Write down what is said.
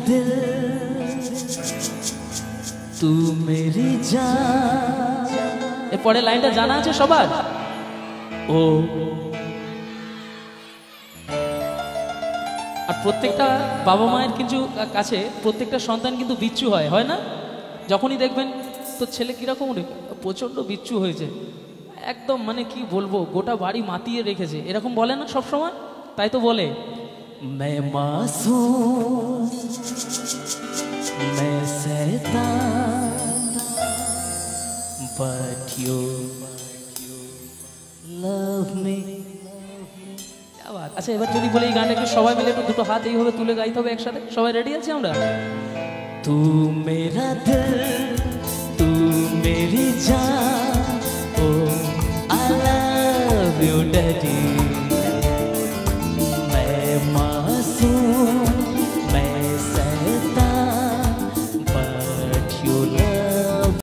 दिल तू मेरी जान। এর পরের লাইনটা জানা আছে সবার? ও আর প্রত্যেকটা বাবা মায়ের কিন্তু কাছে প্রত্যেকটা সন্তান কিন্তু বিচ্ছু হয় না? যখনই দেখবেন তো ছেলে কিরকম প্রচন্ড বিচ্ছু হয়েছে, একদম মানে কি বলবো গোটা বাড়ি মাতিয়ে রেখেছে, এরকম বলে না সব সময়? তাই তো বলে मैं मासूम मैं शैतान but you love me। क्या बात। আচ্ছা এবার যদি বলি এই গানটা একটু সবাই মিলে একটু দুটো হাত এইভাবে তুলে গাইতে হবে একসাথে, সবাই রেডি আছি আমরা? तू मेरा दिल तू मेरी जान, oh I love you daddy।